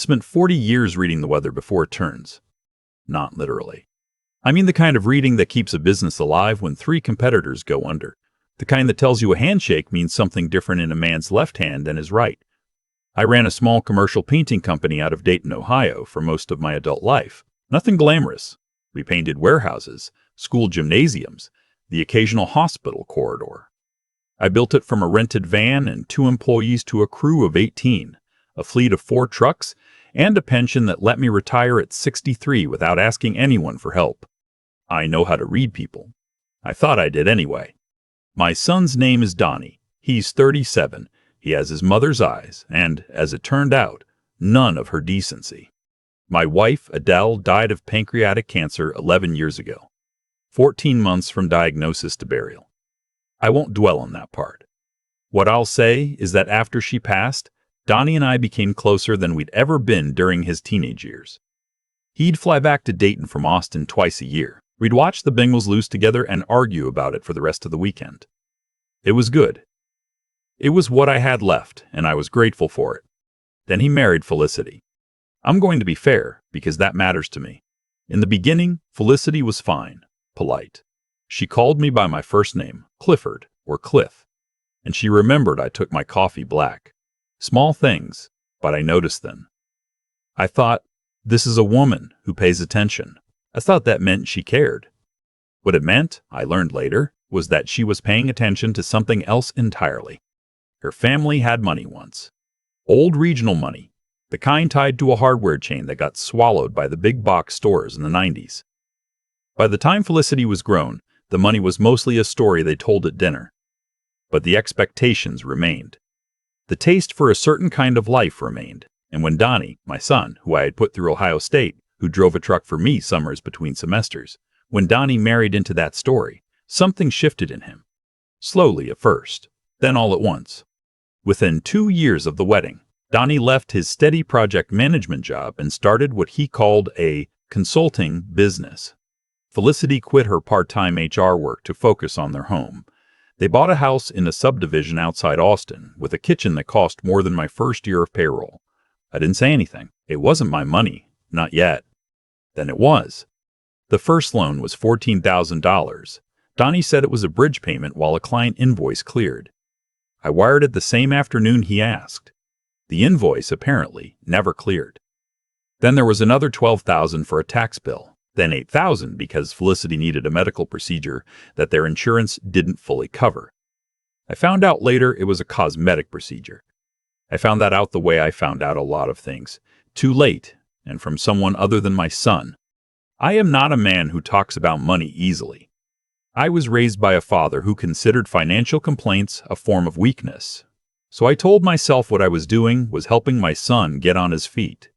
Spent 40 years reading the weather before it turns. Not literally. I mean the kind of reading that keeps a business alive when 3 competitors go under. The kind that tells you a handshake means something different in a man's left hand than his right. I ran a small commercial painting company out of Dayton, Ohio for most of my adult life. Nothing glamorous. We painted warehouses, school gymnasiums, the occasional hospital corridor. I built it from a rented van and 2 employees to a crew of 18, a fleet of 4 trucks, and a pension that let me retire at 63 without asking anyone for help. I know how to read people. I thought I did anyway. My son's name is Donnie. He's 37. He has his mother's eyes, and, as it turned out, none of her decency. My wife, Adele, died of pancreatic cancer 11 years ago. 14 months from diagnosis to burial. I won't dwell on that part. What I'll say is that after she passed, Donnie and I became closer than we'd ever been during his teenage years. He'd fly back to Dayton from Austin twice a year. We'd watch the Bengals lose together and argue about it for the rest of the weekend. It was good. It was what I had left, and I was grateful for it. Then he married Felicity. I'm going to be fair, because that matters to me. In the beginning, Felicity was fine, polite. She called me by my first name, Clifford, or Cliff, and she remembered I took my coffee black. Small things, but I noticed them. I thought, this is a woman who pays attention. I thought that meant she cared. What it meant, I learned later, was that she was paying attention to something else entirely. Her family had money once. Old regional money, the kind tied to a hardware chain that got swallowed by the big box stores in the 90s. By the time Felicity was grown, the money was mostly a story they told at dinner. But the expectations remained. The taste for a certain kind of life remained, and when Donnie, my son, who I had put through Ohio State, who drove a truck for me summers between semesters, when Donnie married into that story, something shifted in him. Slowly at first, then all at once. Within 2 years of the wedding, Donnie left his steady project management job and started what he called a consulting business. Felicity quit her part-time HR work to focus on their home. They bought a house in a subdivision outside Austin with a kitchen that cost more than my first year of payroll. I didn't say anything. It wasn't my money. Not yet. Then it was. The first loan was $14,000. Donnie said it was a bridge payment while a client invoice cleared. I wired it the same afternoon he asked. The invoice, apparently, never cleared. Then there was another $12,000 for a tax bill, then $8,000 because Felicity needed a medical procedure that their insurance didn't fully cover. I found out later it was a cosmetic procedure. I found that out the way I found out a lot of things, too late, and from someone other than my son. I am not a man who talks about money easily. I was raised by a father who considered financial complaints a form of weakness. So I told myself what I was doing was helping my son get on his feet.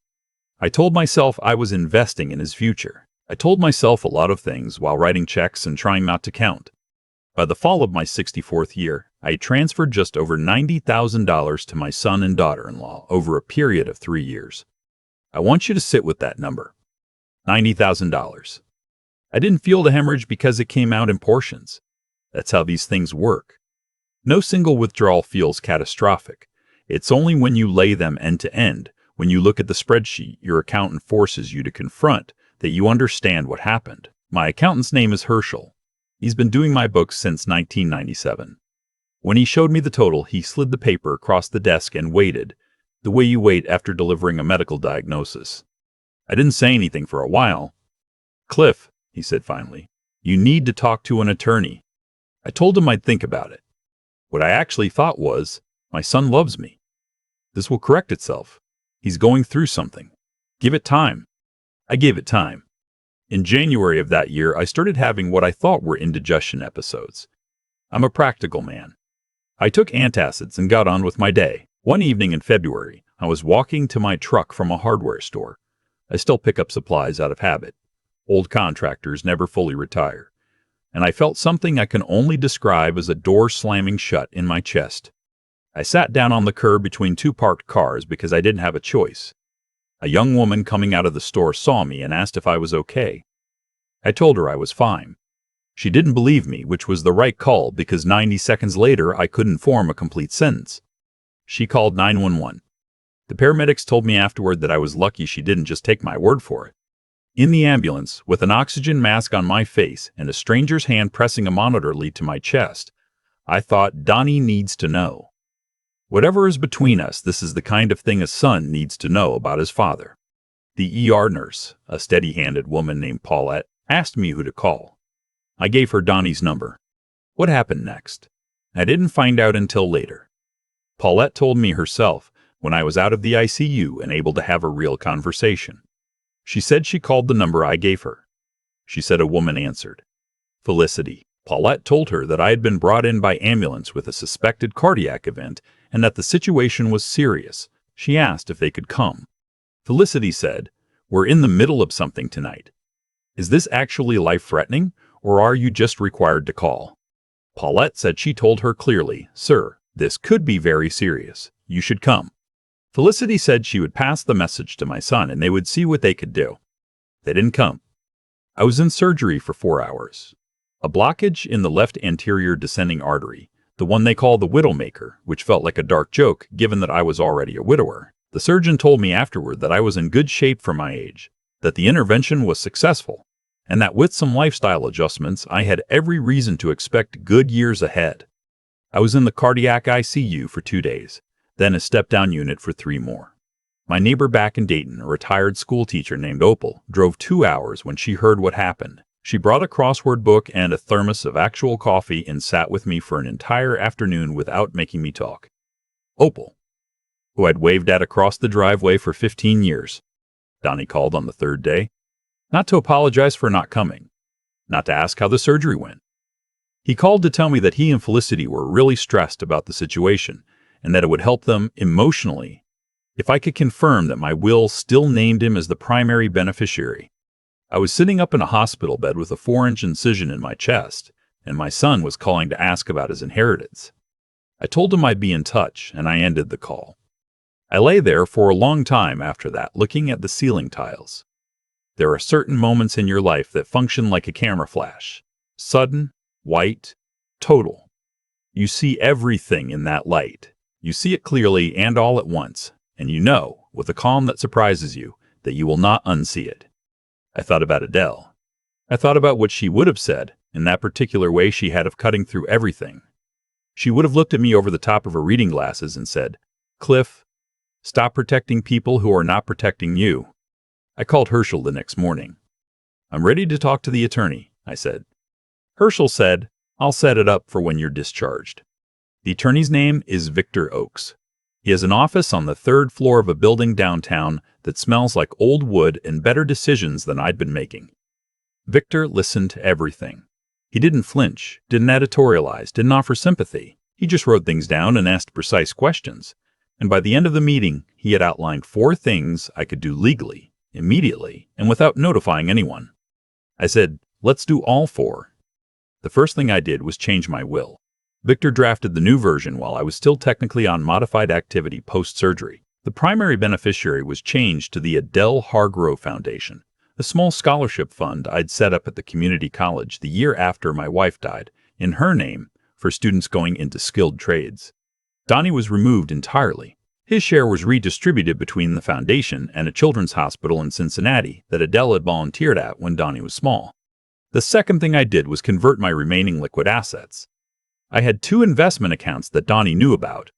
I told myself I was investing in his future. I told myself a lot of things while writing checks and trying not to count. By the fall of my 64th year, I transferred just over $90,000 to my son and daughter-in-law over a period of 3 years. I want you to sit with that number. $90,000. I didn't feel the hemorrhage because it came out in portions. That's how these things work. No single withdrawal feels catastrophic. It's only when you lay them end to end, when you look at the spreadsheet your accountant forces you to confront, that you understand what happened. My accountant's name is Herschel. He's been doing my books since 1997. When he showed me the total, he slid the paper across the desk and waited, the way you wait after delivering a medical diagnosis. I didn't say anything for a while. "Cliff," he said finally, "you need to talk to an attorney." I told him I'd think about it. What I actually thought was, my son loves me. This will correct itself. He's going through something. Give it time. I gave it time. In January of that year, I started having what I thought were indigestion episodes. I'm a practical man. I took antacids and got on with my day. One evening in February, I was walking to my truck from a hardware store. I still pick up supplies out of habit. Old contractors never fully retire. And I felt something I can only describe as a door slamming shut in my chest. I sat down on the curb between 2 parked cars because I didn't have a choice. A young woman coming out of the store saw me and asked if I was okay. I told her I was fine. She didn't believe me, which was the right call because 90 seconds later I couldn't form a complete sentence. She called 911. The paramedics told me afterward that I was lucky she didn't just take my word for it. In the ambulance, with an oxygen mask on my face and a stranger's hand pressing a monitor lead to my chest, I thought, Donnie needs to know. Whatever is between us, this is the kind of thing a son needs to know about his father. The ER nurse, a steady-handed woman named Paulette, asked me who to call. I gave her Donnie's number. What happened next? I didn't find out until later. Paulette told me herself when I was out of the ICU and able to have a real conversation. She said she called the number I gave her. She said a woman answered. Felicity. Paulette told her that I had been brought in by ambulance with a suspected cardiac event and that the situation was serious. She asked if they could come. Felicity said, "We're in the middle of something tonight. Is this actually life-threatening, or are you just required to call?" Paulette said she told her clearly, "Sir, this could be very serious. You should come." Felicity said she would pass the message to my son and they would see what they could do. They didn't come. I was in surgery for 4 hours. A blockage in the left anterior descending artery, the one they call the widowmaker, which felt like a dark joke given that I was already a widower. The surgeon told me afterward that I was in good shape for my age, that the intervention was successful, and that with some lifestyle adjustments I had every reason to expect good years ahead. I was in the cardiac ICU for 2 days, then a step-down unit for 3 more. My neighbor back in Dayton, a retired school teacher named Opal, drove 2 hours when she heard what happened. She brought a crossword book and a thermos of actual coffee and sat with me for an entire afternoon without making me talk. Opal, who I'd waved at across the driveway for 15 years. Donnie called on the 3rd day, not to apologize for not coming, not to ask how the surgery went. He called to tell me that he and Felicity were really stressed about the situation and that it would help them emotionally if I could confirm that my will still named him as the primary beneficiary. I was sitting up in a hospital bed with a 4-inch incision in my chest, and my son was calling to ask about his inheritance. I told him I'd be in touch, and I ended the call. I lay there for a long time after that, looking at the ceiling tiles. There are certain moments in your life that function like a camera flash. Sudden, white, total. You see everything in that light. You see it clearly and all at once, and you know, with a calm that surprises you, that you will not unsee it. I thought about Adele. I thought about what she would have said in that particular way she had of cutting through everything. She would have looked at me over the top of her reading glasses and said, "Cliff, stop protecting people who are not protecting you." I called Herschel the next morning. "I'm ready to talk to the attorney," I said. Herschel said, "I'll set it up for when you're discharged." The attorney's name is Victor Oakes. He has an office on the 3rd floor of a building downtown that smells like old wood and better decisions than I'd been making. Victor listened to everything. He didn't flinch, didn't editorialize, didn't offer sympathy. He just wrote things down and asked precise questions. And by the end of the meeting, he had outlined 4 things I could do legally, immediately, and without notifying anyone. I said, "Let's do all 4. The first thing I did was change my will. Victor drafted the new version while I was still technically on modified activity post-surgery. The primary beneficiary was changed to the Adele Hargrove Foundation, a small scholarship fund I'd set up at the community college the year after my wife died, in her name, for students going into skilled trades. Donnie was removed entirely. His share was redistributed between the foundation and a children's hospital in Cincinnati that Adele had volunteered at when Donnie was small. The second thing I did was convert my remaining liquid assets. I had 2 investment accounts that Donnie knew about.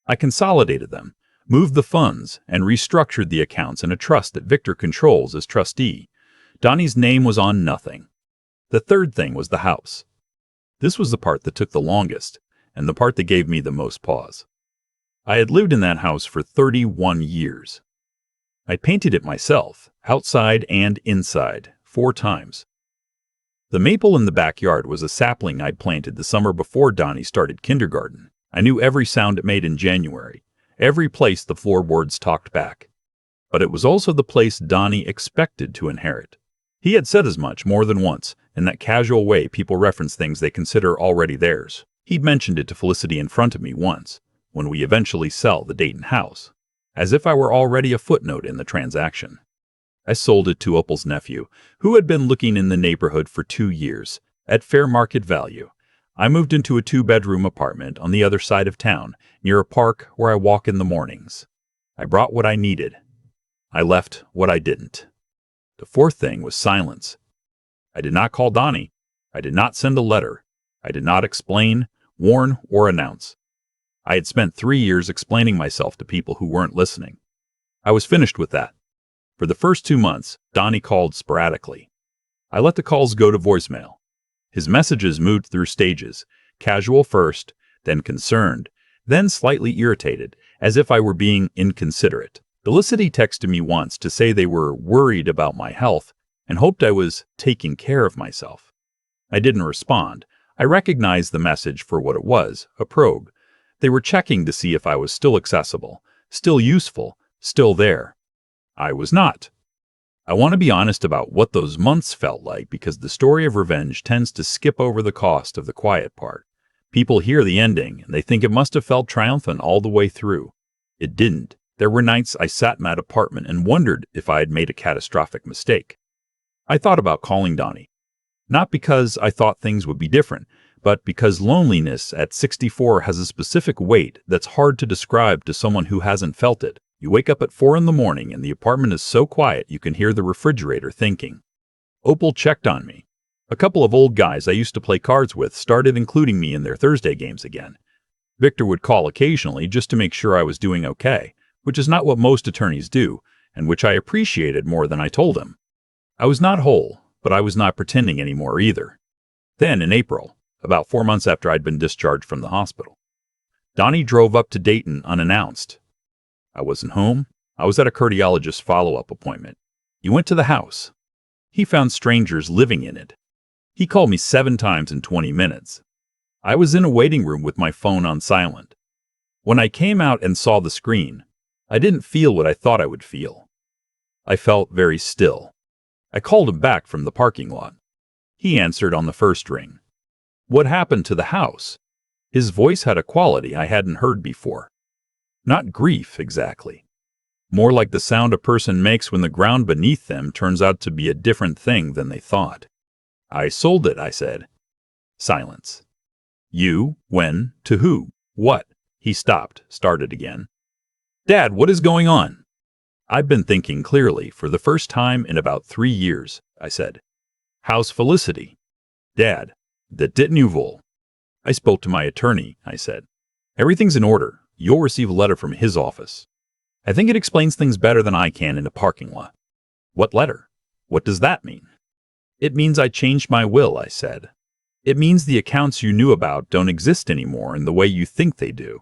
I consolidated them, moved the funds, and restructured the accounts in a trust that Victor controls as trustee. Donnie's name was on nothing. The third thing was the house. This was the part that took the longest, and the part that gave me the most pause. I had lived in that house for 31 years. I painted it myself, outside and inside, 4 times. The maple in the backyard was a sapling I'd planted the summer before Donnie started kindergarten. I knew every sound it made in January, every place the floorboards talked back. But it was also the place Donnie expected to inherit. He had said as much more than once, in that casual way people reference things they consider already theirs. He'd mentioned it to Felicity in front of me once, when we eventually sell the Dayton house, as if I were already a footnote in the transaction. I sold it to Opal's nephew, who had been looking in the neighborhood for 2 years, at fair market value. I moved into a 2-bedroom apartment on the other side of town, near a park where I walk in the mornings. I brought what I needed. I left what I didn't. The fourth thing was silence. I did not call Donnie. I did not send a letter. I did not explain, warn, or announce. I had spent 3 years explaining myself to people who weren't listening. I was finished with that. For the first 2 months, Donnie called sporadically. I let the calls go to voicemail. His messages moved through stages, casual first, then concerned, then slightly irritated, as if I were being inconsiderate. Felicity texted me once to say they were worried about my health and hoped I was taking care of myself. I didn't respond. I recognized the message for what it was, a probe. They were checking to see if I was still accessible, still useful, still there. I was not. I want to be honest about what those months felt like because the story of revenge tends to skip over the cost of the quiet part. People hear the ending and they think it must have felt triumphant all the way through. It didn't. There were nights I sat in that apartment and wondered if I had made a catastrophic mistake. I thought about calling Donnie. Not because I thought things would be different, but because loneliness at 64 has a specific weight that's hard to describe to someone who hasn't felt it. You wake up at 4 in the morning and the apartment is so quiet you can hear the refrigerator thinking. Opal checked on me. A couple of old guys I used to play cards with started including me in their Thursday games again. Victor would call occasionally just to make sure I was doing okay, which is not what most attorneys do, and which I appreciated more than I told him. I was not whole, but I was not pretending anymore either. Then, in April, about 4 months after I'd been discharged from the hospital, Donnie drove up to Dayton unannounced. I wasn't home. I was at a cardiologist follow-up appointment. He went to the house. He found strangers living in it. He called me 7 times in 20 minutes. I was in a waiting room with my phone on silent. When I came out and saw the screen, I didn't feel what I thought I would feel. I felt very still. I called him back from the parking lot. He answered on the first ring. What happened to the house? His voice had a quality I hadn't heard before. Not grief, exactly. More like the sound a person makes when the ground beneath them turns out to be a different thing than they thought. I sold it, I said. Silence. You? When? To who? What? He stopped, started again. Dad, what is going on? I've been thinking clearly for the first time in about 3 years, I said. How's Felicity? Dad, that didn't you vol? I spoke to my attorney, I said. Everything's in order. You'll receive a letter from his office. I think it explains things better than I can in a parking lot. What letter? What does that mean? It means I changed my will, I said. It means the accounts you knew about don't exist anymore in the way you think they do.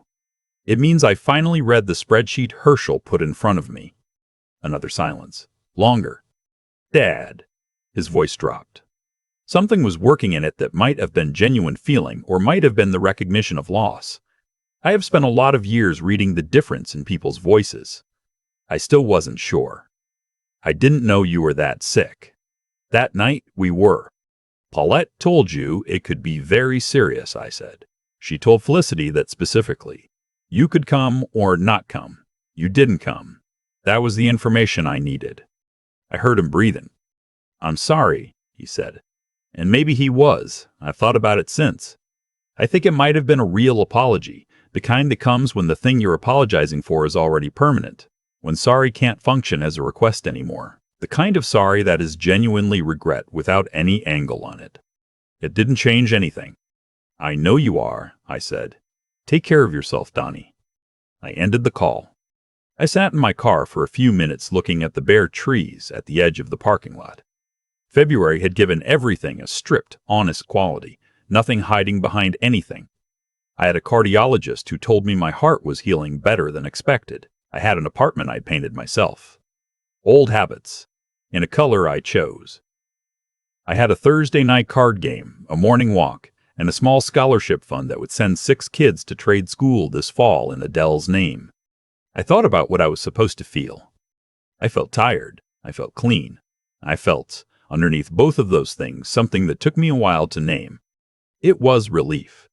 It means I finally read the spreadsheet Herschel put in front of me. Another silence. Longer. Dad. His voice dropped. Something was working in it that might have been genuine feeling or might have been the recognition of loss. I have spent a lot of years reading the difference in people's voices. I still wasn't sure. I didn't know you were that sick. That night, we were. Paulette told you it could be very serious, I said. She told Felicity that specifically. You could come or not come. You didn't come. That was the information I needed. I heard him breathing. I'm sorry, he said. And maybe he was. I've thought about it since. I think it might have been a real apology. The kind that comes when the thing you're apologizing for is already permanent, when sorry can't function as a request anymore. The kind of sorry that is genuinely regret without any angle on it. It didn't change anything. I know you are, I said. Take care of yourself, Donnie. I ended the call. I sat in my car for a few minutes looking at the bare trees at the edge of the parking lot. February had given everything a stripped, honest quality, nothing hiding behind anything. I had a cardiologist who told me my heart was healing better than expected. I had an apartment I'd painted myself. Old habits, in a color I chose. I had a Thursday night card game, a morning walk, and a small scholarship fund that would send 6 kids to trade school this fall in Adele's name. I thought about what I was supposed to feel. I felt tired. I felt clean. I felt, underneath both of those things, something that took me a while to name. It was relief.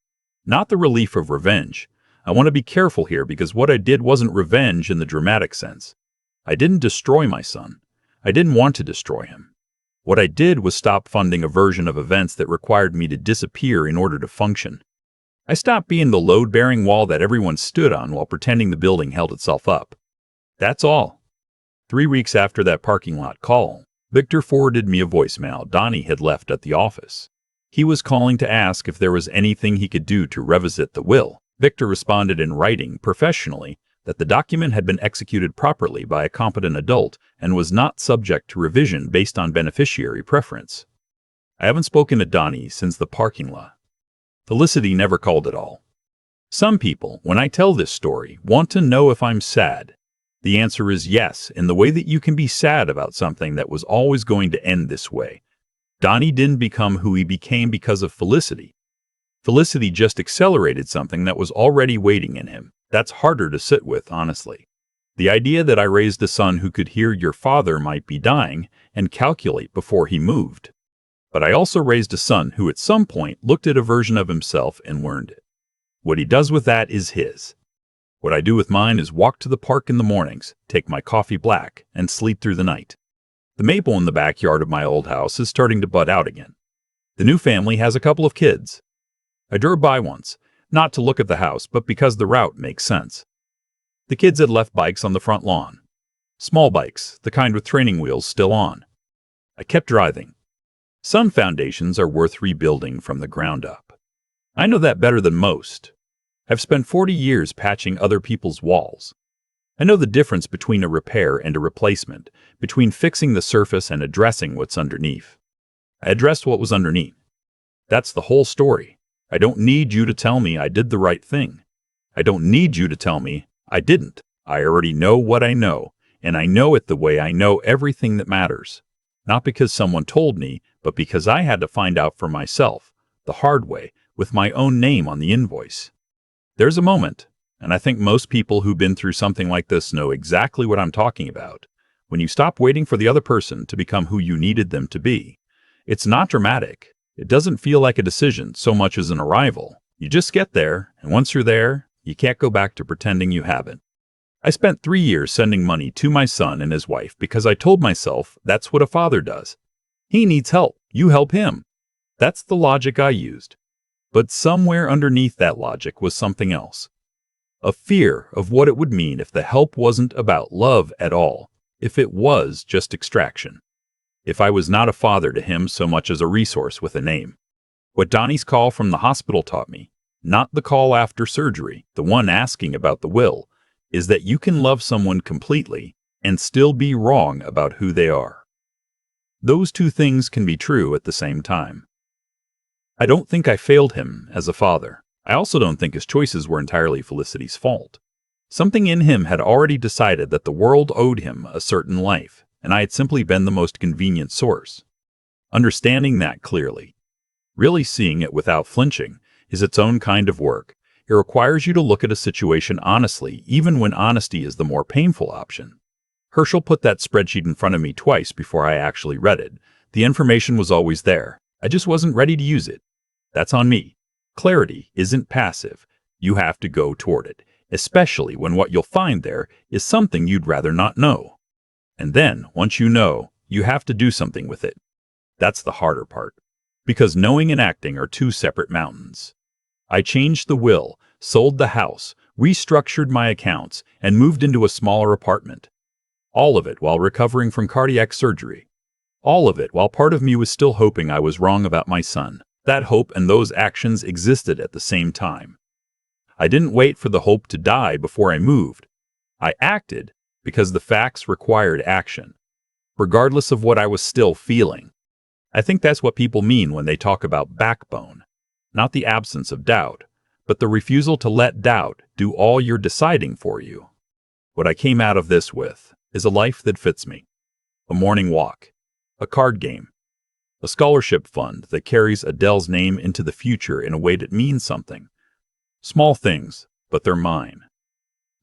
Not the relief of revenge. I want to be careful here because what I did wasn't revenge in the dramatic sense. I didn't destroy my son. I didn't want to destroy him. What I did was stop funding a version of events that required me to disappear in order to function. I stopped being the load-bearing wall that everyone stood on while pretending the building held itself up. That's all. 3 weeks after that parking lot call, Victor forwarded me a voicemail Donnie had left at the office. He was calling to ask if there was anything he could do to revisit the will. Victor responded in writing, professionally, that the document had been executed properly by a competent adult and was not subject to revision based on beneficiary preference. I haven't spoken to Donnie since the parking lot. Felicity never called at all. Some people, when I tell this story, want to know if I'm sad. The answer is yes, in the way that you can be sad about something that was always going to end this way. Donnie didn't become who he became because of Felicity. Felicity just accelerated something that was already waiting in him. That's harder to sit with, honestly. The idea that I raised a son who could hear your father might be dying and calculate before he moved. But I also raised a son who at some point looked at a version of himself and learned it. What he does with that is his. What I do with mine is walk to the park in the mornings, take my coffee black, and sleep through the night. The maple in the backyard of my old house is starting to bud out again. The new family has a couple of kids. I drove by once, not to look at the house, but because the route makes sense. The kids had left bikes on the front lawn. Small bikes, the kind with training wheels still on. I kept driving. Some foundations are worth rebuilding from the ground up. I know that better than most. I've spent 40 years patching other people's walls. I know the difference between a repair and a replacement, between fixing the surface and addressing what's underneath. I addressed what was underneath. That's the whole story. I don't need you to tell me I did the right thing. I don't need you to tell me I didn't. I already know what I know, and I know it the way I know everything that matters. Not because someone told me, but because I had to find out for myself, the hard way, with my own name on the invoice. There's a moment, and I think most people who've been through something like this know exactly what I'm talking about, when you stop waiting for the other person to become who you needed them to be. It's not dramatic. It doesn't feel like a decision so much as an arrival. You just get there, and once you're there, you can't go back to pretending you haven't. I spent 3 years sending money to my son and his wife because I told myself that's what a father does. He needs help. You help him. That's the logic I used. But somewhere underneath that logic was something else. A fear of what it would mean if the help wasn't about love at all, if it was just extraction. If I was not a father to him so much as a resource with a name. What Donnie's call from the hospital taught me, not the call after surgery, the one asking about the will, is that you can love someone completely and still be wrong about who they are. Those two things can be true at the same time. I don't think I failed him as a father. I also don't think his choices were entirely Felicity's fault. Something in him had already decided that the world owed him a certain life, and I had simply been the most convenient source. Understanding that clearly, really seeing it without flinching, is its own kind of work. It requires you to look at a situation honestly, even when honesty is the more painful option. Herschel put that spreadsheet in front of me twice before I actually read it. The information was always there. I just wasn't ready to use it. That's on me. Clarity isn't passive. You have to go toward it, especially when what you'll find there is something you'd rather not know. And then, once you know, you have to do something with it. That's the harder part. Because knowing and acting are two separate mountains. I changed the will, sold the house, restructured my accounts, and moved into a smaller apartment. All of it while recovering from cardiac surgery. All of it while part of me was still hoping I was wrong about my son. That hope and those actions existed at the same time. I didn't wait for the hope to die before I moved. I acted because the facts required action, regardless of what I was still feeling. I think that's what people mean when they talk about backbone. Not the absence of doubt, but the refusal to let doubt do all your deciding for you. What I came out of this with is a life that fits me. A morning walk. A card game. A scholarship fund that carries Adele's name into the future in a way that means something. Small things, but they're mine.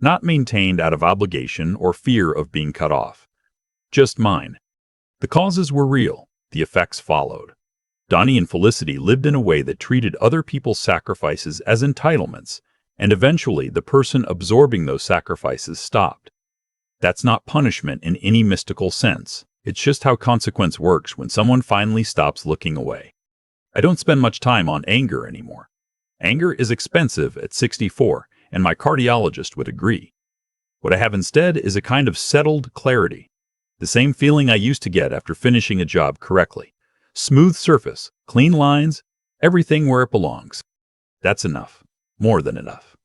Not maintained out of obligation or fear of being cut off. Just mine. The causes were real. The effects followed. Donnie and Felicity lived in a way that treated other people's sacrifices as entitlements, and eventually the person absorbing those sacrifices stopped. That's not punishment in any mystical sense. It's just how consequence works when someone finally stops looking away. I don't spend much time on anger anymore. Anger is expensive at 64, and my cardiologist would agree. What I have instead is a kind of settled clarity. The same feeling I used to get after finishing a job correctly. Smooth surface, clean lines, everything where it belongs. That's enough. More than enough.